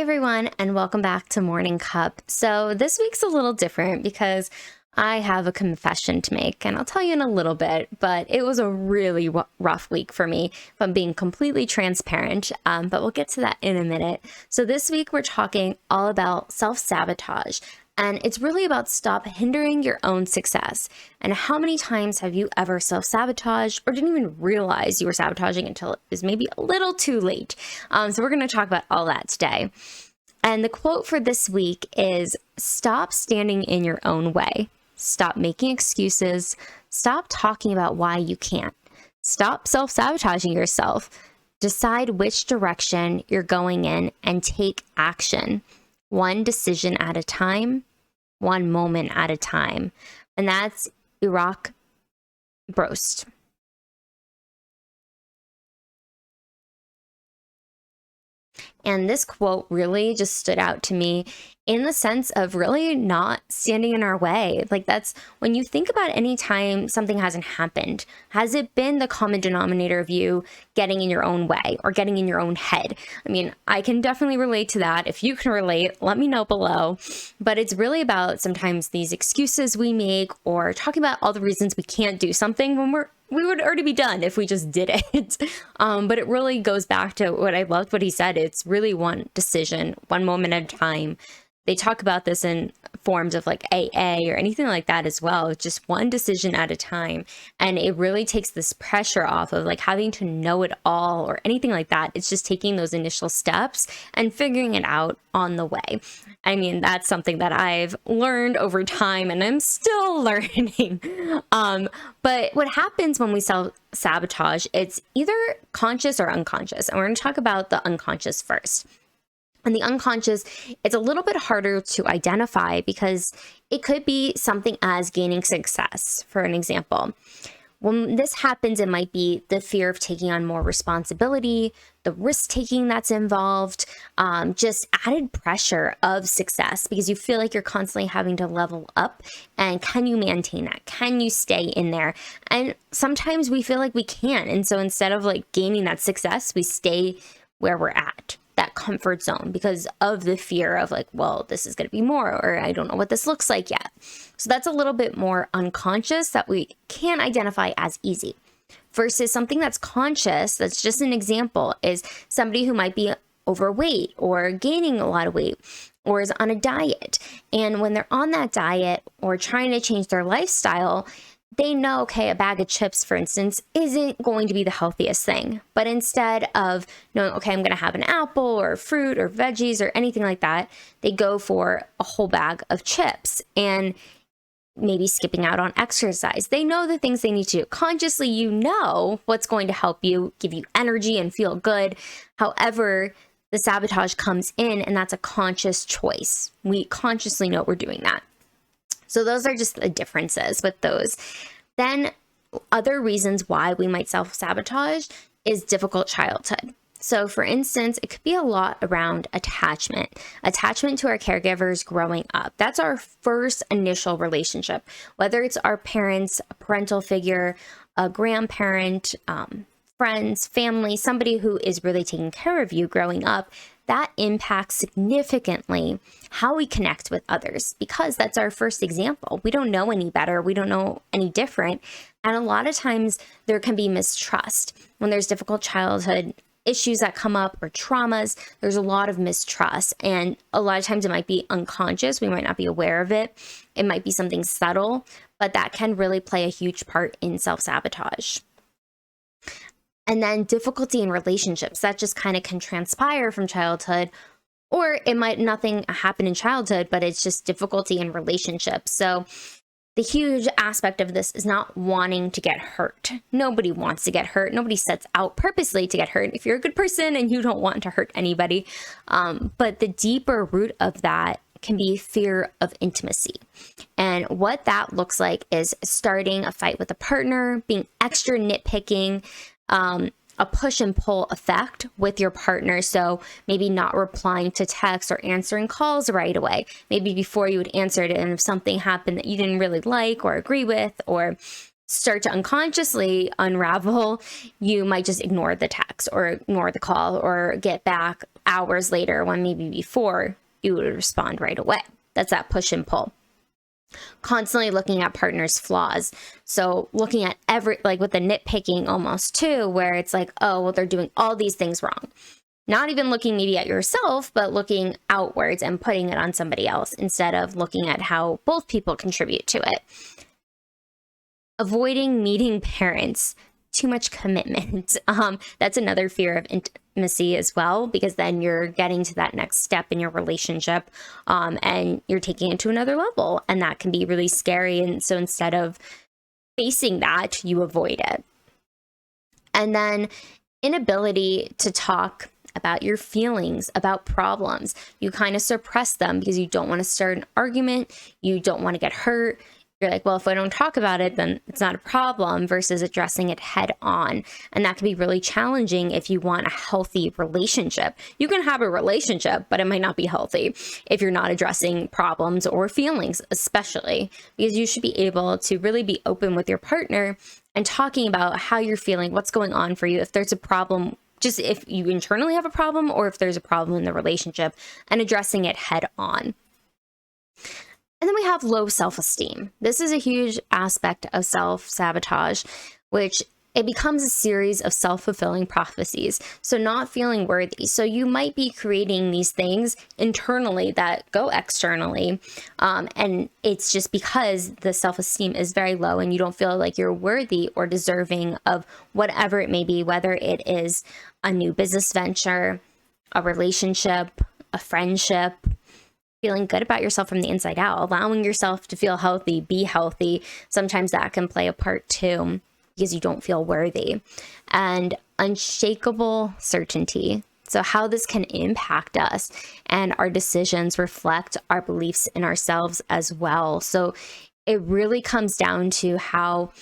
everyone, and welcome back to Morning Cup. So this week's a little different because I have a confession to make, and I'll tell you in a little bit, but it was a really rough week for me, if I'm being completely transparent, but we'll get to that in a minute. So this week we're talking all about self-sabotage, and it's really about stop hindering your own success. And how many times have you ever self-sabotaged or didn't even realize you were sabotaging until it was maybe a little too late? So we're going to talk about all that today. And the quote for this week is, stop standing in your own way. Stop making excuses. Stop talking about why you can't. Stop self-sabotaging yourself. Decide which direction you're going in and take action. One decision at a time, one moment at a time. And that's Iscovitz. And this quote really just stood out to me in the sense of really not standing in our way. Like, that's when you think about any time something hasn't happened, has it been the common denominator of you getting in your own way or getting in your own head? I mean, I can definitely relate to that. If you can relate, let me know below. But it's really about sometimes these excuses we make or talking about all the reasons we can't do something when we would already be done if we just did it. But it really goes back to what I loved what he said. It's really one decision, one moment at a time. They talk about this in forms of like AA or anything like that as well. It's just one decision at a time. And it really takes this pressure off of like having to know it all or anything like that. It's just taking those initial steps and figuring it out on the way. I mean, that's something that I've learned over time and I'm still learning. But what happens when we self-sabotage, it's either conscious or unconscious. And we're going to talk about the unconscious first. And the unconscious, it's a little bit harder to identify because it could be something as gaining success, for an example. When this happens, it might be the fear of taking on more responsibility, the risk-taking that's involved, just added pressure of success because you feel like you're constantly having to level up. And can you maintain that? Can you stay in there? And sometimes we feel like we can't. And so instead of like gaining that success, we stay where we're at, that comfort zone, because of the fear of like, well, this is going to be more, or I don't know what this looks like yet. So that's a little bit more unconscious that we can't identify as easy, versus something that's conscious. That's just an example, is somebody who might be overweight or gaining a lot of weight or is on a diet. And when they're on that diet or trying to change their lifestyle, they know, okay, a bag of chips, for instance, isn't going to be the healthiest thing. But instead of knowing, okay, I'm going to have an apple or fruit or veggies or anything like that, they go for a whole bag of chips and maybe skipping out on exercise. They know the things they need to do. Consciously, you know what's going to help you, give you energy and feel good. However, the sabotage comes in, and that's a conscious choice. We consciously know we're doing that. So those are just the differences with those. Then other reasons why we might self-sabotage is difficult childhood. So for instance, it could be a lot around attachment to our caregivers growing up. That's our first initial relationship, whether it's our parents, a parental figure, a grandparent, friends, family, somebody who is really taking care of you growing up. That impacts significantly how we connect with others, because that's our first example. We don't know any better. We don't know any different. And a lot of times there can be mistrust. When there's difficult childhood issues that come up or traumas, there's a lot of mistrust. And a lot of times it might be unconscious. We might not be aware of it. It might be something subtle, but that can really play a huge part in self-sabotage. And then difficulty in relationships, that just kind of can transpire from childhood, or it might nothing happen in childhood, but it's just difficulty in relationships. So the huge aspect of this is not wanting to get hurt. Nobody wants to get hurt. Nobody sets out purposely to get hurt if you're a good person and you don't want to hurt anybody. But the deeper root of that can be fear of intimacy. And what that looks like is starting a fight with a partner, being extra nitpicking, a push and pull effect with your partner. So maybe not replying to texts or answering calls right away. Maybe before you would answer it, and if something happened that you didn't really like or agree with, or start to unconsciously unravel, you might just ignore the text or ignore the call or get back hours later when maybe before you would respond right away. That's that push and pull. Constantly looking at partners' flaws. So looking at like with the nitpicking almost too, where it's like, oh, well, they're doing all these things wrong. Not even looking maybe at yourself, but looking outwards and putting it on somebody else instead of looking at how both people contribute to it. Avoiding meeting parents. Too much commitment. That's another fear of intimacy as well, because then you're getting to that next step in your relationship, and you're taking it to another level, and that can be really scary. And so instead of facing that, you avoid it. And then inability to talk about your feelings, about problems. You kind of suppress them because you don't want to start an argument. You don't want to get hurt. You're like, well, if I don't talk about it, then it's not a problem, versus addressing it head on. And that can be really challenging if you want a healthy relationship. You can have a relationship, but it might not be healthy if you're not addressing problems or feelings, especially because you should be able to really be open with your partner and talking about how you're feeling, what's going on for you, if there's a problem, just if you internally have a problem or if there's a problem in the relationship, and addressing it head on. And then we have low self-esteem. This is a huge aspect of self-sabotage, which it becomes a series of self-fulfilling prophecies. So not feeling worthy. So you might be creating these things internally that go externally. And it's just because the self-esteem is very low and you don't feel like you're worthy or deserving of whatever it may be, whether it is a new business venture, a relationship, a friendship, feeling good about yourself from the inside out, allowing yourself to feel healthy, be healthy. Sometimes that can play a part too, because you don't feel worthy. And unshakable certainty. So how this can impact us, and our decisions reflect our beliefs in ourselves as well. So it really comes down to how,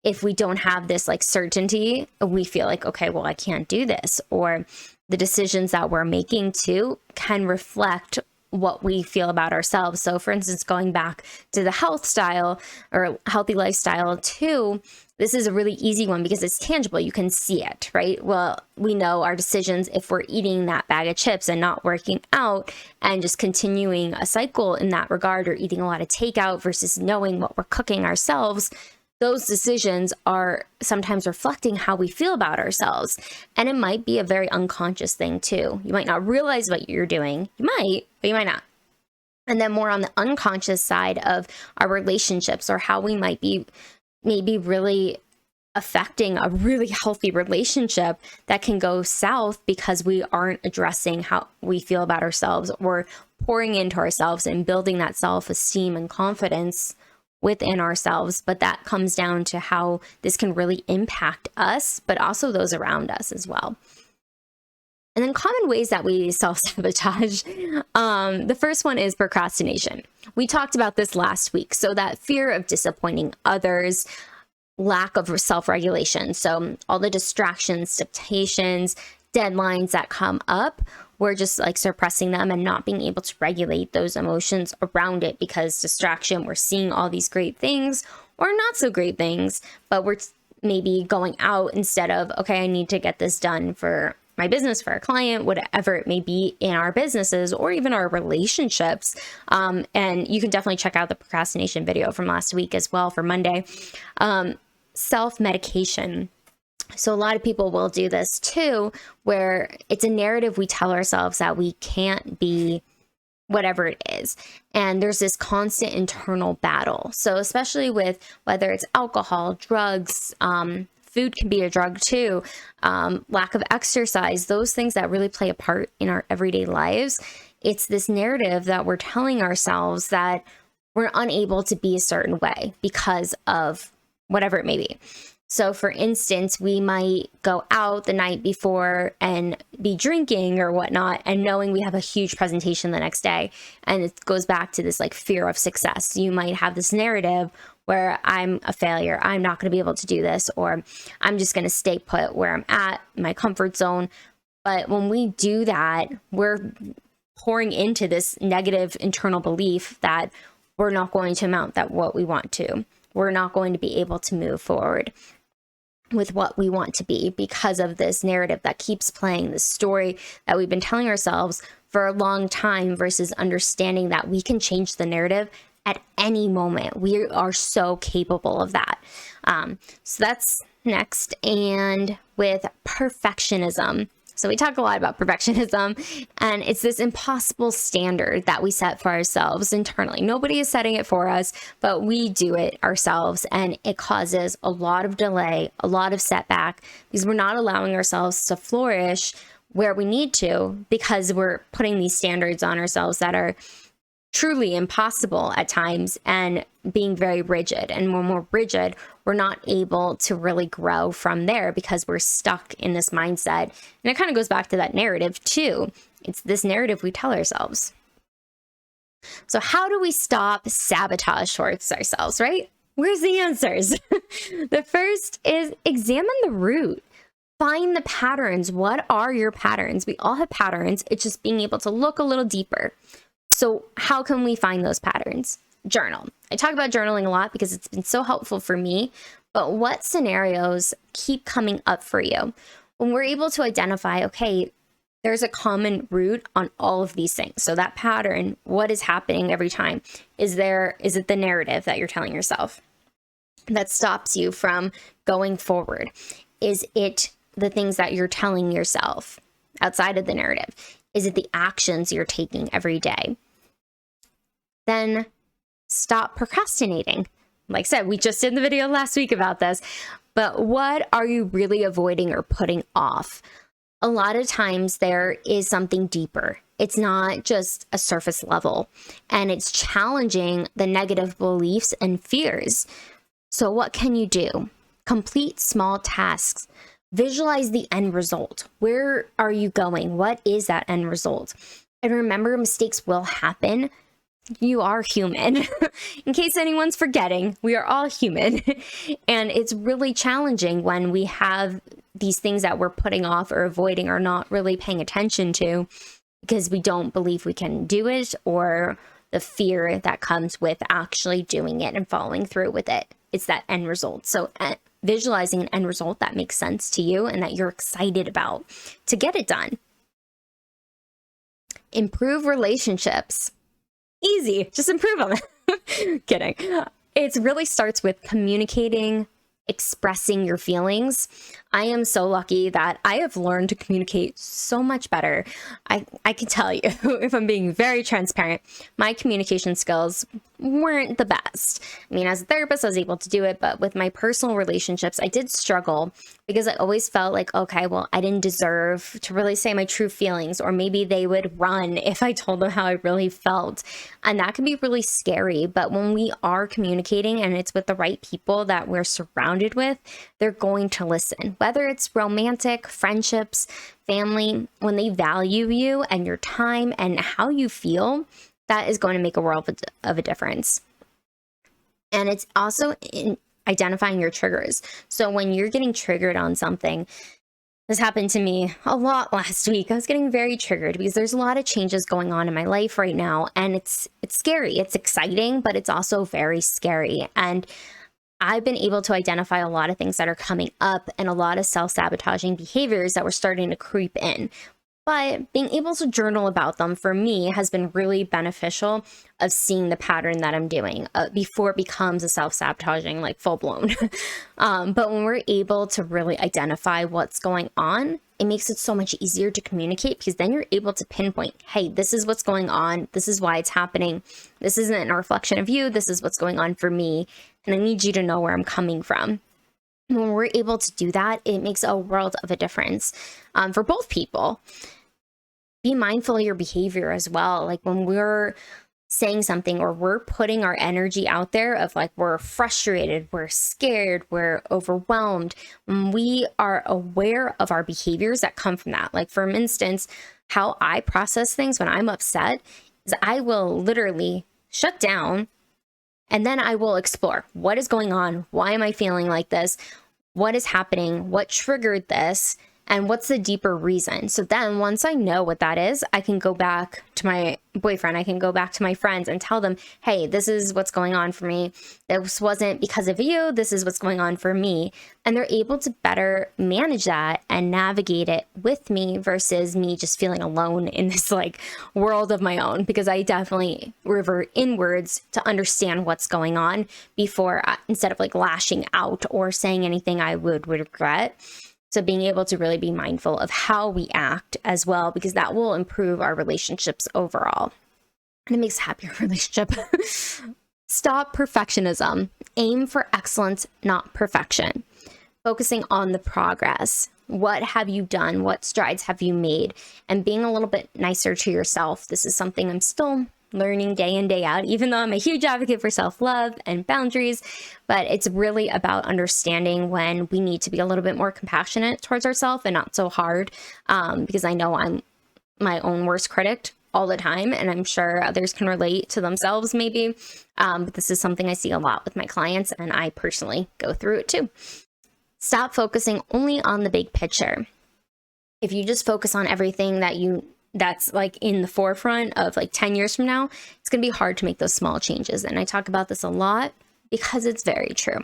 if we don't have this like certainty, we feel like, okay, well, I can't do this. Or the decisions that we're making too can reflect what we feel about ourselves. So for instance, going back to the health style or healthy lifestyle too, this is a really easy one because it's tangible. You can see it, right? Well, we know our decisions if we're eating that bag of chips and not working out and just continuing a cycle in that regard, or eating a lot of takeout versus knowing what we're cooking ourselves. Those decisions are sometimes reflecting how we feel about ourselves. And it might be a very unconscious thing too. You might not realize what you're doing. You might, but you might not. And then more on the unconscious side of our relationships, or how we might be maybe really affecting a really healthy relationship that can go south because we aren't addressing how we feel about ourselves, or pouring into ourselves and building that self-esteem and confidence within ourselves. But that comes down to how this can really impact us, but also those around us as well. And then common ways that we self-sabotage. The first one is procrastination. We talked about this last week. So that fear of disappointing others, lack of self-regulation. So all the distractions, temptations, deadlines that come up, we're just like suppressing them and not being able to regulate those emotions around it, because distraction, we're seeing all these great things or not so great things, but we're maybe going out instead of, okay, I need to get this done for my business, for a client, whatever it may be in our businesses or even our relationships. And you can definitely check out the procrastination video from last week as well for Monday. Self-medication. So a lot of people will do this too, where it's a narrative we tell ourselves that we can't be whatever it is. And there's this constant internal battle. So especially with whether it's alcohol, drugs, food can be a drug too, lack of exercise, those things that really play a part in our everyday lives. It's this narrative that we're telling ourselves that we're unable to be a certain way because of whatever it may be. So for instance, we might go out the night before and be drinking or whatnot, and knowing we have a huge presentation the next day. And it goes back to this like fear of success. You might have this narrative where I'm a failure, I'm not going to be able to do this, or I'm just going to stay put where I'm at, my comfort zone. But when we do that, we're pouring into this negative internal belief that we're not going to amount that what we want to. we're not going to be able to move forward with what we want to be because of this narrative that keeps playing, this story that we've been telling ourselves for a long time, versus understanding that we can change the narrative at any moment. We are so capable of that. So that's next. And with perfectionism. So we talk a lot about perfectionism, and it's this impossible standard that we set for ourselves internally. Nobody is setting it for us, but we do it ourselves, and it causes a lot of delay, a lot of setback, because we're not allowing ourselves to flourish where we need to, because we're putting these standards on ourselves that are truly impossible at times, and being very rigid. And when we're rigid, we're not able to really grow from there, because we're stuck in this mindset. And it kind of goes back to that narrative too. It's this narrative we tell ourselves. So how do we stop sabotage towards ourselves, right? Where's the answers? The first is examine the root. Find the patterns. What are your patterns? We all have patterns. It's just being able to look a little deeper. So how can we find those patterns? Journal. I talk about journaling a lot because it's been so helpful for me, but what scenarios keep coming up for you? When we're able to identify, okay, there's a common root on all of these things. So that pattern, what is happening every time? Is it the narrative that you're telling yourself that stops you from going forward? Is it the things that you're telling yourself outside of the narrative? Is it the actions you're taking every day? Then stop procrastinating. Like I said, we just did the video last week about this, but what are you really avoiding or putting off? A lot of times there is something deeper. It's not just a surface level, and it's challenging the negative beliefs and fears. So what can you do? Complete small tasks. Visualize the end result. Where are you going? What is that end result? And remember, mistakes will happen. You are human. In case anyone's forgetting, we are all human. And it's really challenging when we have these things that we're putting off or avoiding or not really paying attention to, because we don't believe we can do it, or the fear that comes with actually doing it and following through with it. It's that end result. So visualizing an end result that makes sense to you and that you're excited about to get it done. Improve relationships. Easy, just improve them. Kidding. It really starts with communicating, expressing your feelings. I am so lucky that I have learned to communicate so much better. I can tell you, if I'm being very transparent, my communication skills weren't the best. I mean, as a therapist, I was able to do it, but with my personal relationships, I did struggle, because I always felt like, okay, well, I didn't deserve to really say my true feelings, or maybe they would run if I told them how I really felt. And that can be really scary. But when we are communicating and it's with the right people that we're surrounded with, they're going to listen. Whether it's romantic, friendships, family, when they value you and your time and how you feel, that is going to make a world of a difference. And it's also in identifying your triggers. So when you're getting triggered on something, this happened to me a lot last week. I was getting very triggered because there's a lot of changes going on in my life right now, and it's scary. It's exciting, but it's also very scary. And I've been able to identify a lot of things that are coming up and a lot of self-sabotaging behaviors that were starting to creep in. But being able to journal about them for me has been really beneficial, of seeing the pattern that I'm doing before it becomes a self-sabotaging, like full blown. But when we're able to really identify what's going on, it makes it so much easier to communicate, because then you're able to pinpoint, hey, this is what's going on. This is why it's happening. This isn't a reflection of you. This is what's going on for me. And I need you to know where I'm coming from. When we're able to do that, it makes a world of a difference for both people. Be mindful of your behavior as well. Like when we're saying something or we're putting our energy out there of like, we're frustrated, we're scared, we're overwhelmed, when we are aware of our behaviors that come from that. Like for instance, how I process things when I'm upset is I will literally shut down, and then I will explore what is going on. Why am I feeling like this? What is happening? What triggered this? And what's the deeper reason? So then once I know what that is, I can go back to my boyfriend, I can go back to my friends and tell them, hey, this is what's going on for me. This wasn't because of you. This is what's going on for me. And they're able to better manage that and navigate it with me versus me just feeling alone in this like world of my own, because I definitely revert inwards to understand what's going on before instead of like lashing out or saying anything I would regret. So being able to really be mindful of how we act as well, because that will improve our relationships overall. And it makes a happier relationship. Stop perfectionism. Aim for excellence, not perfection. Focusing on the progress. What have you done? What strides have you made? And being a little bit nicer to yourself. This is something I'm still learning day in, day out, even though I'm a huge advocate for self-love and boundaries, but it's really about understanding when we need to be a little bit more compassionate towards ourselves and not so hard, because I know I'm my own worst critic all the time, and I'm sure others can relate to themselves maybe, but this is something I see a lot with my clients, and I personally go through it too. Stop focusing only on the big picture. If you just focus on everything that's like in the forefront of like 10 years from now, it's going to be hard to make those small changes. And I talk about this a lot because it's very true.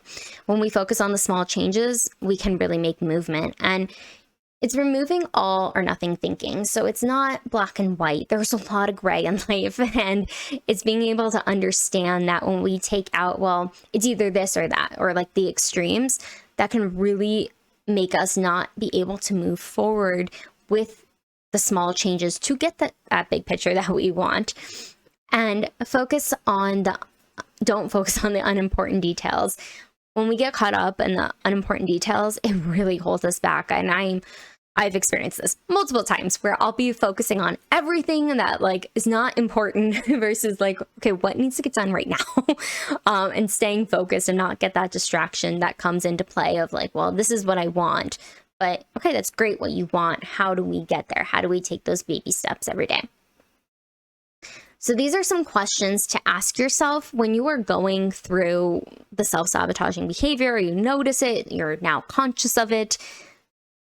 When we focus on the small changes, we can really make movement. And it's removing all or nothing thinking. So it's not black and white. There's a lot of gray in life. And it's being able to understand that when we take out, well, it's either this or that, or like the extremes, that can really make us not be able to move forward with the small changes to get that big picture that we want. And don't focus on the unimportant details. When we get caught up in the unimportant details, it really holds us back. And I've experienced this multiple times where I'll be focusing on everything that like is not important versus like, okay, what needs to get done right now? And staying focused and not get that distraction that comes into play of like, well, this is what I want. But okay, that's great what you want. How do we get there? How do we take those baby steps every day? So these are some questions to ask yourself when you are going through the self-sabotaging behavior, or you notice it, you're now conscious of it.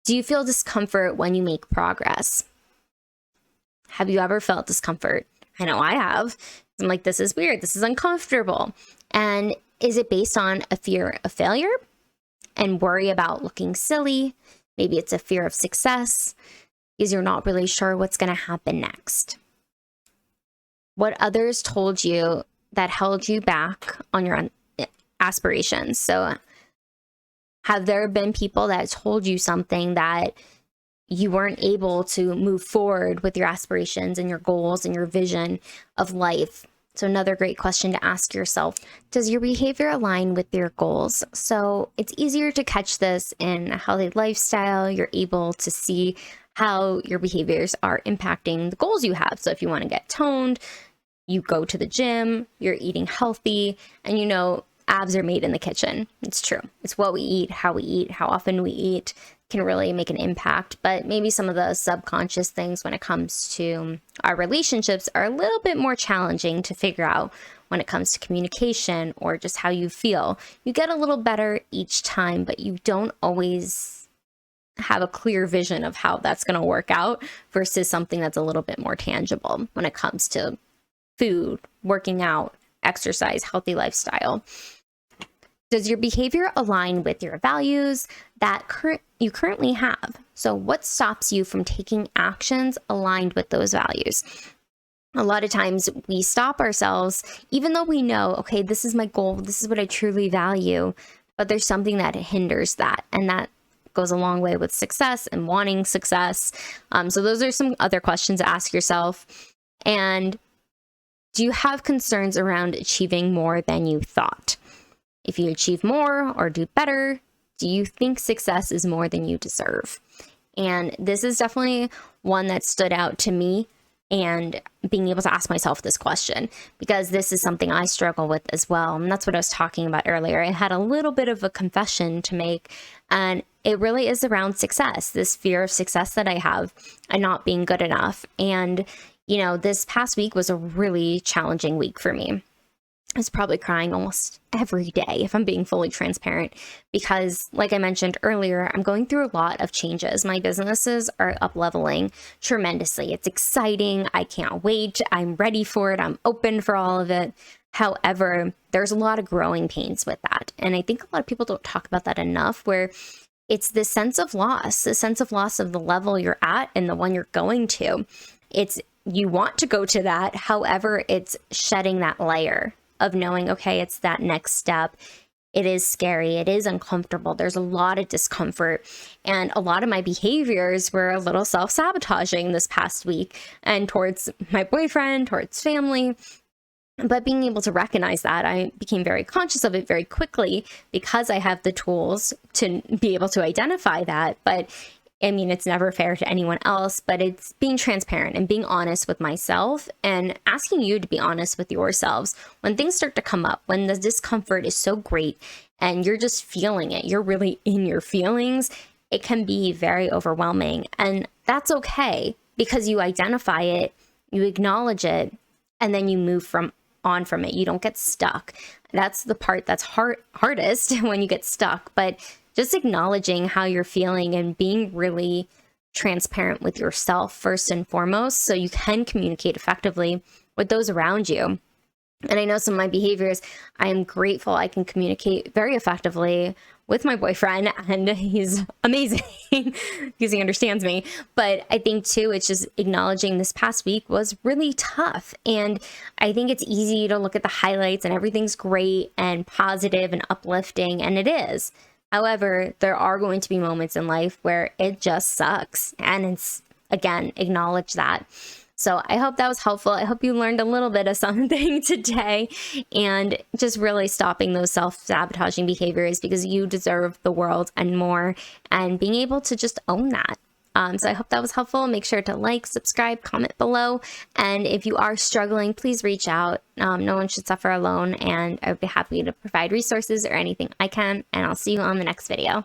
Do you feel discomfort when you make progress? Have you ever felt discomfort? I know I have. I'm like, this is weird. This is uncomfortable. And is it based on a fear of failure and worry about looking silly? Maybe it's a fear of success because you're not really sure what's going to happen next. What others told you that held you back on your aspirations. So have there been people that told you something that you weren't able to move forward with your aspirations and your goals and your vision of life? So another great question to ask yourself, does your behavior align with your goals? So it's easier to catch this in a healthy lifestyle. You're able to see how your behaviors are impacting the goals you have. So if you want to get toned, you go to the gym, you're eating healthy, and you know, abs are made in the kitchen. It's true. It's what we eat, how often we eat can really make an impact. But maybe some of the subconscious things when it comes to our relationships are a little bit more challenging to figure out when it comes to communication or just how you feel. You get a little better each time, but you don't always have a clear vision of how that's going to work out versus something that's a little bit more tangible when it comes to food, working out, exercise, healthy lifestyle. Does your behavior align with your values that you currently have? So what stops you from taking actions aligned with those values? A lot of times we stop ourselves, even though we know, okay, this is my goal, this is what I truly value, but there's something that hinders that. And that goes a long way with success and wanting success. So those are some other questions to ask yourself. And do you have concerns around achieving more than you thought? If you achieve more or do better, do you think success is more than you deserve? And this is definitely one that stood out to me, and being able to ask myself this question, because this is something I struggle with as well. And that's what I was talking about earlier. I had a little bit of a confession to make, and it really is around success, this fear of success that I have and not being good enough. And, you know, this past week was a really challenging week for me. I was probably crying almost every day, if I'm being fully transparent, because like I mentioned earlier, I'm going through a lot of changes. My businesses are up leveling tremendously. It's exciting. I can't wait. I'm ready for it. I'm open for all of it. However, there's a lot of growing pains with that. And I think a lot of people don't talk about that enough, where it's the sense of loss, of the level you're at and the one you're going to. It's, you want to go to that. However, it's shedding that layer of knowing, okay, it's that next step. It is scary. It is uncomfortable. There's a lot of discomfort. And a lot of my behaviors were a little self-sabotaging this past week, and towards my boyfriend, towards family. But being able to recognize that, I became very conscious of it very quickly because I have the tools to be able to identify that. But I mean, it's never fair to anyone else, but it's being transparent and being honest with myself and asking you to be honest with yourselves. When things start to come up, when the discomfort is so great and you're just feeling it, you're really in your feelings, it can be very overwhelming. And that's okay, because you identify it, you acknowledge it, and then you move on from it. You don't get stuck. That's the part that's hardest when you get stuck. But just acknowledging how you're feeling and being really transparent with yourself first and foremost, so you can communicate effectively with those around you. And I know some of my behaviors, I am grateful I can communicate very effectively with my boyfriend, and he's amazing because he understands me. But I think too, it's just acknowledging this past week was really tough. And I think it's easy to look at the highlights and everything's great and positive and uplifting, and it is. However, there are going to be moments in life where it just sucks. And it's, again, acknowledge that. So I hope that was helpful. I hope you learned a little bit of something today, and just really stopping those self-sabotaging behaviors, because you deserve the world and more, and being able to just own that. So I hope that was helpful. Make sure to like, subscribe, comment below. And if you are struggling, please reach out. No one should suffer alone, and I would be happy to provide resources or anything I can. And I'll see you on the next video.